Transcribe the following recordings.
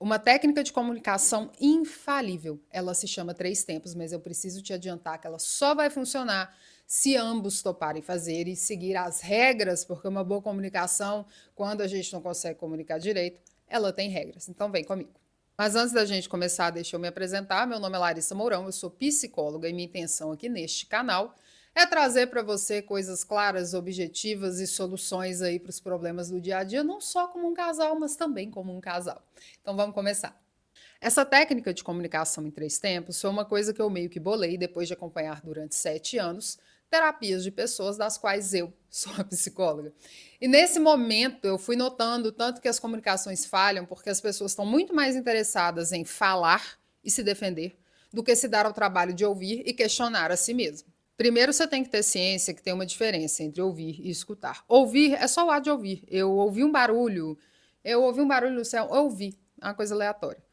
Uma técnica de comunicação infalível. Ela se chama Três Tempos, mas eu preciso te adiantar que ela só vai funcionar se ambos toparem fazer e seguir as regras, porque uma boa comunicação, quando a gente não consegue comunicar direito, ela tem regras. Então vem comigo. Mas antes da gente começar, deixa eu me apresentar. Meu nome é Larissa Mourão, eu sou psicóloga e minha intenção aqui neste canal é trazer para você coisas claras, objetivas e soluções aí para os problemas do dia a dia, não só como um casal, mas também como um casal. Então vamos começar. Essa técnica de comunicação em três tempos foi uma coisa que eu meio que bolei depois de acompanhar durante 7 anos terapias de pessoas das quais eu sou a psicóloga. E nesse momento eu fui notando tanto que as comunicações falham porque as pessoas estão muito mais interessadas em falar e se defender do que se dar ao trabalho de ouvir e questionar a si mesmo. Primeiro, você tem que ter ciência que tem uma diferença entre ouvir e escutar. Ouvir é só o ato de ouvir. Eu ouvi um barulho no céu, eu ouvi, é uma coisa aleatória.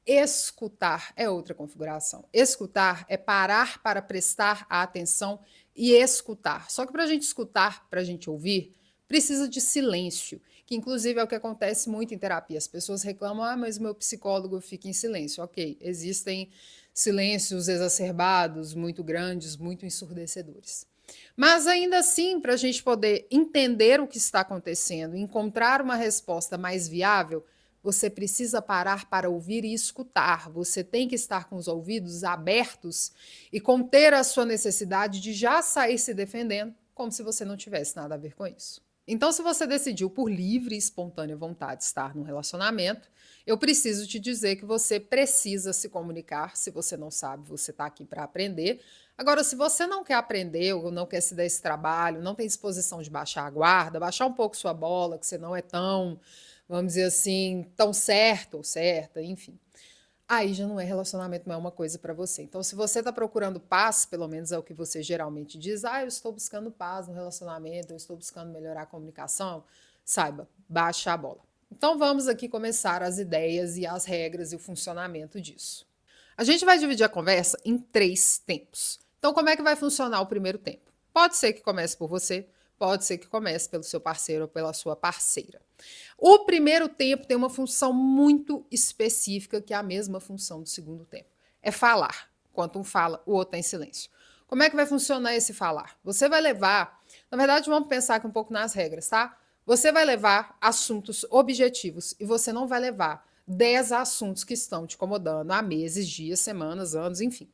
Escutar é outra configuração. Escutar é parar para prestar a atenção e escutar. Só que para a gente escutar, para a gente ouvir, precisa de silêncio, que inclusive é o que acontece muito em terapia. As pessoas reclamam, mas o meu psicólogo fica em silêncio. Ok, existem silêncios exacerbados, muito grandes, muito ensurdecedores. Mas ainda assim, para a gente poder entender o que está acontecendo, encontrar uma resposta mais viável, você precisa parar para ouvir e escutar. Você tem que estar com os ouvidos abertos e conter a sua necessidade de já sair se defendendo, como se você não tivesse nada a ver com isso. Então, se você decidiu por livre e espontânea vontade estar num relacionamento, eu preciso te dizer que você precisa se comunicar. Se você não sabe, você está aqui para aprender. Agora, se você não quer aprender ou não quer se dar esse trabalho, não tem disposição de baixar a guarda, baixar um pouco sua bola, que você não é tão, vamos dizer assim, tão certo ou certa, enfim. Aí já não é relacionamento, não é uma coisa para você. Então, se você está procurando paz, pelo menos é o que você geralmente diz, eu estou buscando paz no relacionamento, eu estou buscando melhorar a comunicação, saiba, baixa a bola. Então, vamos aqui começar as ideias e as regras e o funcionamento disso. A gente vai dividir a conversa em 3 tempos. Então, como é que vai funcionar o primeiro tempo? Pode ser que comece por você, pode ser que comece pelo seu parceiro ou pela sua parceira. O primeiro tempo tem uma função muito específica, que é a mesma função do segundo tempo. É falar. Enquanto um fala, o outro está em silêncio. Como é que vai funcionar esse falar? Você vai levar, na verdade, vamos pensar aqui um pouco nas regras, tá? Você vai levar assuntos objetivos e você não vai levar 10 assuntos que estão te incomodando há meses, dias, semanas, anos, enfim.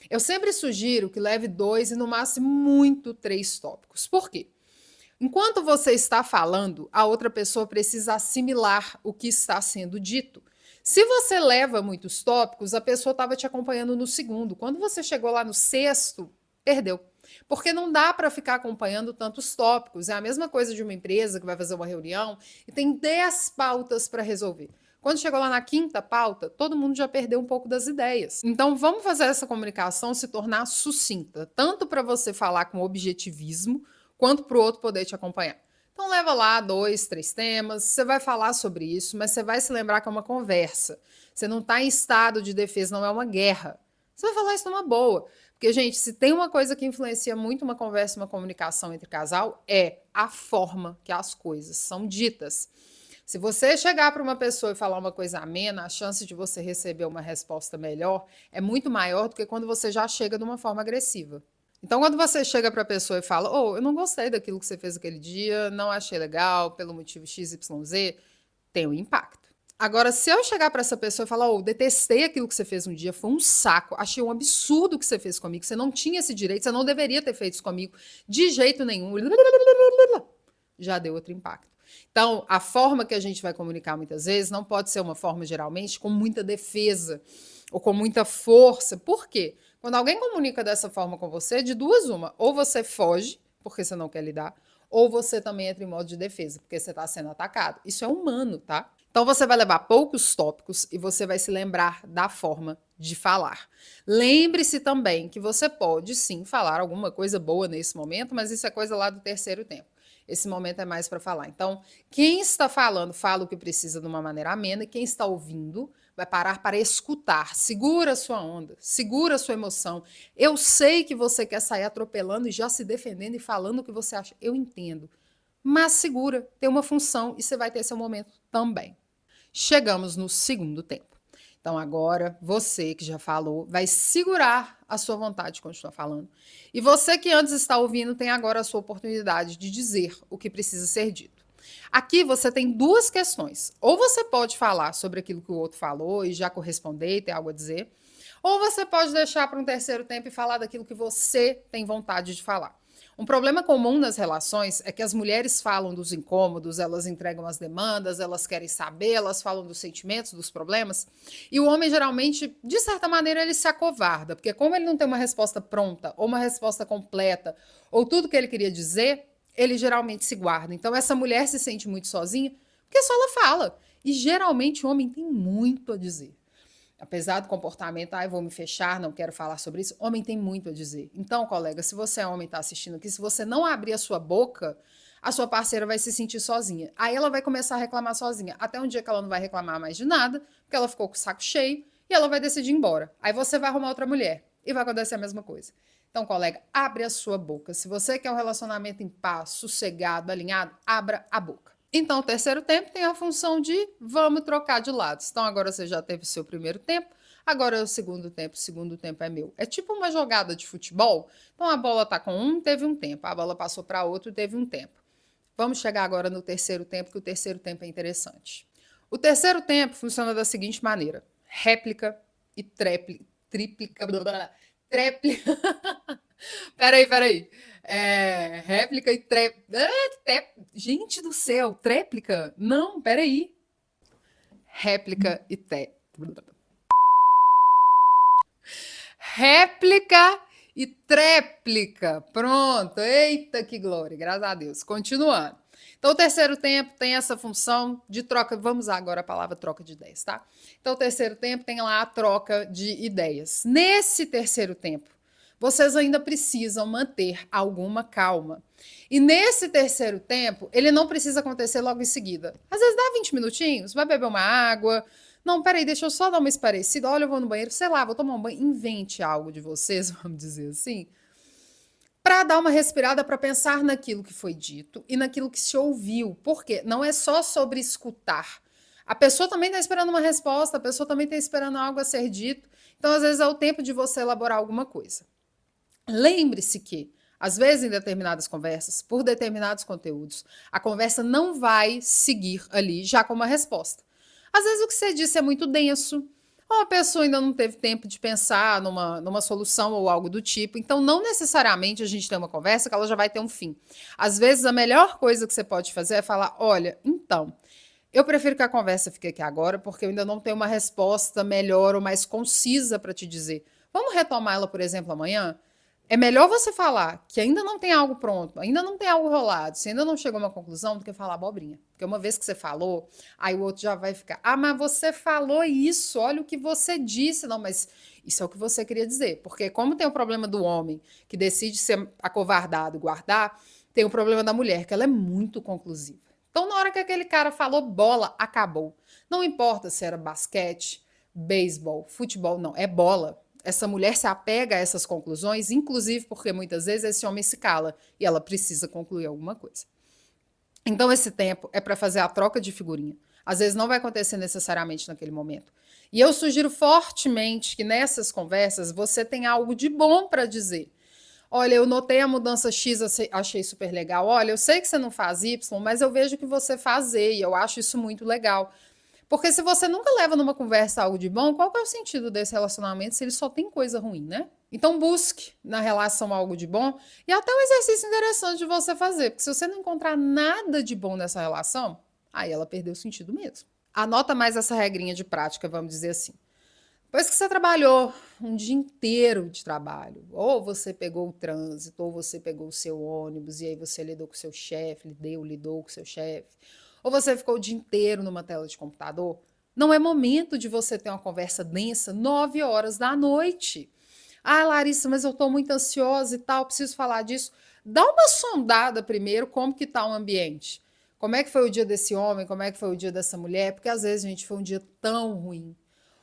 Eu sempre sugiro que leve 2 e no máximo muito 3 tópicos. Por quê? Enquanto você está falando, a outra pessoa precisa assimilar o que está sendo dito. Se você leva muitos tópicos, a pessoa estava te acompanhando no segundo. Quando você chegou lá no sexto, perdeu. Porque não dá para ficar acompanhando tantos tópicos. É a mesma coisa de uma empresa que vai fazer uma reunião e tem 10 pautas para resolver. Quando chegou lá na quinta pauta, todo mundo já perdeu um pouco das ideias. Então, vamos fazer essa comunicação se tornar sucinta, tanto para você falar com objetivismo, quanto para o outro poder te acompanhar. Então leva lá 2, 3 temas, você vai falar sobre isso, mas você vai se lembrar que é uma conversa. Você não está em estado de defesa, não é uma guerra. Você vai falar isso numa boa. Porque, gente, se tem uma coisa que influencia muito uma conversa, uma comunicação entre casal, é a forma que as coisas são ditas. Se você chegar para uma pessoa e falar uma coisa amena, a chance de você receber uma resposta melhor é muito maior do que quando você já chega de uma forma agressiva. Então, quando você chega para a pessoa e fala, eu não gostei daquilo que você fez aquele dia, não achei legal, pelo motivo XYZ, tem um impacto. Agora, se eu chegar para essa pessoa e falar, detestei aquilo que você fez um dia, foi um saco, achei um absurdo o que você fez comigo, você não tinha esse direito, você não deveria ter feito isso comigo, de jeito nenhum, já deu outro impacto. Então, a forma que a gente vai comunicar muitas vezes não pode ser uma forma, geralmente, com muita defesa ou com muita força. Por quê? Quando alguém comunica dessa forma com você, de duas uma, ou você foge, porque você não quer lidar, ou você também entra em modo de defesa, porque você está sendo atacado. Isso é humano, tá? Então você vai levar poucos tópicos e você vai se lembrar da forma de falar. Lembre-se também que você pode sim falar alguma coisa boa nesse momento, mas isso é coisa lá do terceiro tempo. Esse momento é mais para falar. Então, quem está falando, fala o que precisa de uma maneira amena, e quem está ouvindo vai parar para escutar. Segura a sua onda, segura a sua emoção. Eu sei que você quer sair atropelando e já se defendendo e falando o que você acha. Eu entendo. Mas segura, tem uma função e você vai ter seu momento também. Chegamos no segundo tempo. Então agora você que já falou vai segurar a sua vontade de continuar falando. E você que antes está ouvindo tem agora a sua oportunidade de dizer o que precisa ser dito. Aqui você tem duas questões. Ou você pode falar sobre aquilo que o outro falou e já corresponder e ter algo a dizer, ou você pode deixar para um terceiro tempo e falar daquilo que você tem vontade de falar. Um problema comum nas relações é que as mulheres falam dos incômodos, elas entregam as demandas, elas querem saber, elas falam dos sentimentos, dos problemas, e o homem geralmente, de certa maneira, ele se acovarda, porque como ele não tem uma resposta pronta, ou uma resposta completa, ou tudo que ele queria dizer, ele geralmente se guarda. Então essa mulher se sente muito sozinha, porque só ela fala. E geralmente o homem tem muito a dizer. Apesar do comportamento, eu vou me fechar, não quero falar sobre isso, homem tem muito a dizer. Então, colega, se você é homem e está assistindo aqui, se você não abrir a sua boca, a sua parceira vai se sentir sozinha. Aí ela vai começar a reclamar sozinha. Até um dia que ela não vai reclamar mais de nada, porque ela ficou com o saco cheio, e ela vai decidir ir embora. Aí você vai arrumar outra mulher, e vai acontecer a mesma coisa. Então, colega, abre a sua boca. Se você quer um relacionamento em paz, sossegado, alinhado, abra a boca. Então, o terceiro tempo tem a função de vamos trocar de lados. Então, agora você já teve o seu primeiro tempo, agora é o segundo tempo é meu. É tipo uma jogada de futebol. Então, a bola tá com um, teve um tempo. A bola passou para outro, teve um tempo. Vamos chegar agora no terceiro tempo, que o terceiro tempo é interessante. O terceiro tempo funciona da seguinte maneira: réplica e tríplica, tréplica. Peraí. Réplica e gente do céu, tréplica? Não, peraí. Réplica e réplica e tréplica. Pronto. Eita, que glória. Graças a Deus. Continuando. Então, o terceiro tempo tem essa função de troca. Vamos usar agora a palavra troca de ideias, tá? Então, o terceiro tempo tem lá a troca de ideias. Nesse terceiro tempo, vocês ainda precisam manter alguma calma. E nesse terceiro tempo, ele não precisa acontecer logo em seguida. Às vezes dá 20 minutinhos, vai beber uma água. Não, peraí, deixa eu só dar uma esparecida. Olha, eu vou no banheiro, sei lá, vou tomar um banho. Invente algo de vocês, vamos dizer assim, para dar uma respirada, para pensar naquilo que foi dito e naquilo que se ouviu. Porque não é só sobre escutar. A pessoa também está esperando uma resposta, a pessoa também está esperando algo a ser dito. Então, às vezes, é o tempo de você elaborar alguma coisa. Lembre-se que, às vezes, em determinadas conversas, por determinados conteúdos, a conversa não vai seguir ali já com uma resposta. Às vezes o que você disse é muito denso, ou a pessoa ainda não teve tempo de pensar numa solução ou algo do tipo. Então, não necessariamente a gente tem uma conversa que ela já vai ter um fim. Às vezes, a melhor coisa que você pode fazer é falar: olha, então, eu prefiro que a conversa fique aqui agora, porque eu ainda não tenho uma resposta melhor ou mais concisa para te dizer. Vamos retomá-la, por exemplo, amanhã? É melhor você falar que ainda não tem algo pronto, ainda não tem algo rolado, você ainda não chegou a uma conclusão, do que falar abobrinha. Porque uma vez que você falou, aí o outro já vai ficar: ah, mas você falou isso, olha o que você disse. Não, mas isso é o que você queria dizer. Porque como tem o problema do homem, que decide ser acovardado e guardar, tem o problema da mulher, que ela é muito conclusiva. Então, na hora que aquele cara falou bola, acabou. Não importa se era basquete, beisebol, futebol, não, é bola. Essa mulher se apega a essas conclusões, inclusive porque muitas vezes esse homem se cala e ela precisa concluir alguma coisa. Então, esse tempo é para fazer a troca de figurinha. Às vezes não vai acontecer necessariamente naquele momento. E eu sugiro fortemente que nessas conversas você tenha algo de bom para dizer. Olha, eu notei a mudança X, achei super legal. Olha, eu sei que você não faz Y, mas eu vejo que você faz Z e eu acho isso muito legal. Porque se você nunca leva numa conversa algo de bom, qual que é o sentido desse relacionamento se ele só tem coisa ruim, né? Então busque na relação algo de bom e até um exercício interessante de você fazer, porque se você não encontrar nada de bom nessa relação, aí ela perdeu o sentido mesmo. Anota mais essa regrinha de prática, vamos dizer assim. Depois que você trabalhou um dia inteiro de trabalho, ou você pegou o trânsito, ou você pegou o seu ônibus, e aí você lidou com o seu chefe, lidou com o seu chefe, ou você ficou o dia inteiro numa tela de computador, não é momento de você ter uma conversa densa 9 horas da noite. Ah, Larissa, mas eu estou muito ansiosa e tal, preciso falar disso. Dá uma sondada primeiro como que está o ambiente. Como é que foi o dia desse homem, como é que foi o dia dessa mulher, porque às vezes, gente, foi um dia tão ruim,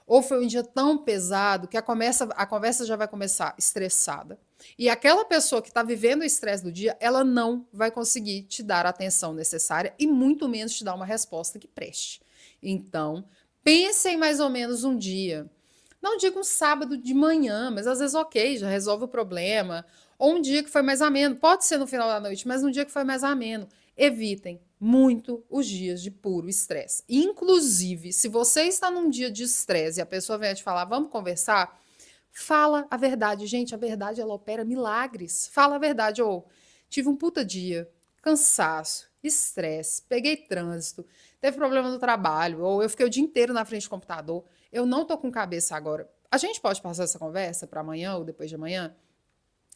ou foi um dia tão pesado que a conversa já vai começar estressada. E aquela pessoa que está vivendo o estresse do dia, ela não vai conseguir te dar a atenção necessária e muito menos te dar uma resposta que preste. Então, pensem mais ou menos um dia. Não digo um sábado de manhã, mas às vezes ok, já resolve o problema. Ou um dia que foi mais ameno. Pode ser no final da noite, mas um dia que foi mais ameno. Evitem muito os dias de puro estresse. Inclusive, se você está num dia de estresse e a pessoa vem te falar, vamos conversar, fala a verdade. Gente, a verdade ela opera milagres. Fala a verdade. Ou tive um puta dia, cansaço, estresse, peguei trânsito, teve problema no trabalho, ou eu fiquei o dia inteiro na frente do computador. Eu não tô com cabeça agora. A gente pode passar essa conversa para amanhã ou depois de amanhã?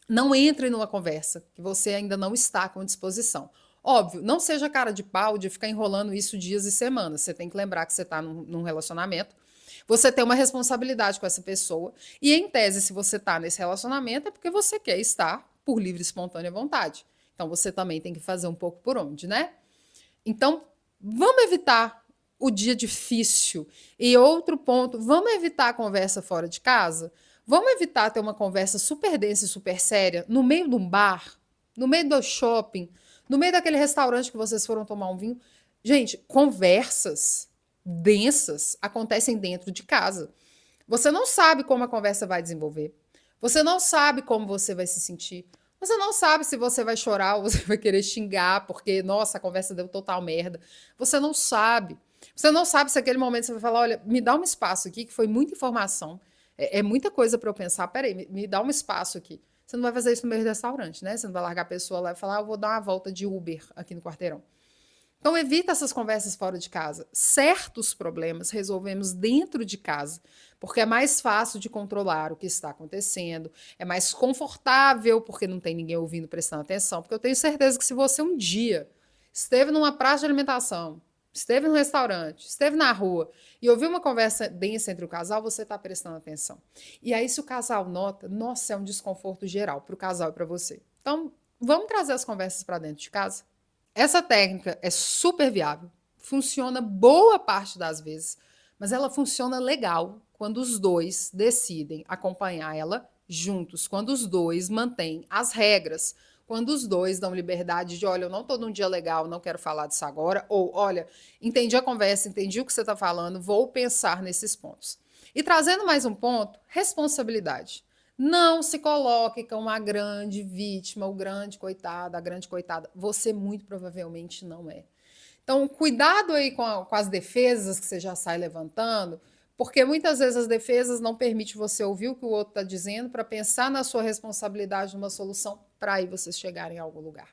Não entre numa conversa que você ainda não está com disposição. Óbvio, não seja cara de pau de ficar enrolando isso dias e semanas. Você tem que lembrar que você está num relacionamento. Você tem uma responsabilidade com essa pessoa. E, em tese, se você está nesse relacionamento, é porque você quer estar por livre e espontânea vontade. Então, você também tem que fazer um pouco por onde, né? Então, vamos evitar o dia difícil. E outro ponto, vamos evitar a conversa fora de casa? Vamos evitar ter uma conversa super densa e super séria no meio de um bar, no meio do shopping, no meio daquele restaurante que vocês foram tomar um vinho. Gente, conversas densas acontecem dentro de casa. Você não sabe como a conversa vai desenvolver. Você não sabe como você vai se sentir. Você não sabe se você vai chorar ou você vai querer xingar porque, nossa, a conversa deu total merda. Você não sabe. Você não sabe se aquele momento você vai falar, olha, me dá um espaço aqui, que foi muita informação. É muita coisa para eu pensar. Peraí, me dá um espaço aqui. Você não vai fazer isso no meio do restaurante, né? Você não vai largar a pessoa lá e falar, eu vou dar uma volta de Uber aqui no quarteirão. Então, evita essas conversas fora de casa. Certos problemas resolvemos dentro de casa, porque é mais fácil de controlar o que está acontecendo, é mais confortável, porque não tem ninguém ouvindo, prestando atenção. Porque eu tenho certeza que se você um dia esteve numa praça de alimentação, esteve no restaurante, esteve na rua e ouviu uma conversa densa entre o casal, você está prestando atenção. E aí, se o casal nota, nossa, é um desconforto geral para o casal e para você. Então, vamos trazer as conversas para dentro de casa? Essa técnica é super viável, funciona boa parte das vezes, mas ela funciona legal quando os dois decidem acompanhar ela juntos, quando os dois mantêm as regras, quando os dois dão liberdade de, olha, eu não estou num dia legal, não quero falar disso agora, ou, olha, entendi a conversa, entendi o que você está falando, vou pensar nesses pontos. E trazendo mais um ponto, responsabilidade. Não se coloque como a grande vítima, o grande coitado, a grande coitada. Você muito provavelmente não é. Então, cuidado aí com as defesas que você já sai levantando, porque muitas vezes as defesas não permitem você ouvir o que o outro está dizendo para pensar na sua responsabilidade numa solução para aí vocês chegarem a algum lugar.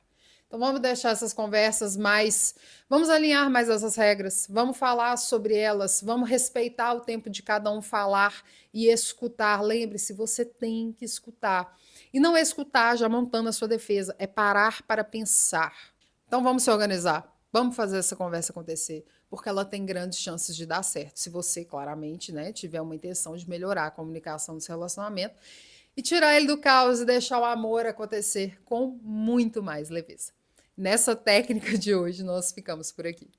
Então vamos deixar essas conversas mais, vamos alinhar mais essas regras, vamos falar sobre elas, vamos respeitar o tempo de cada um falar e escutar. Lembre-se, você tem que escutar. E não é escutar já montando a sua defesa, é parar para pensar. Então vamos se organizar, vamos fazer essa conversa acontecer, porque ela tem grandes chances de dar certo, se você claramente, né, tiver uma intenção de melhorar a comunicação do seu relacionamento e tirar ele do caos e deixar o amor acontecer com muito mais leveza. Nessa técnica de hoje, nós ficamos por aqui.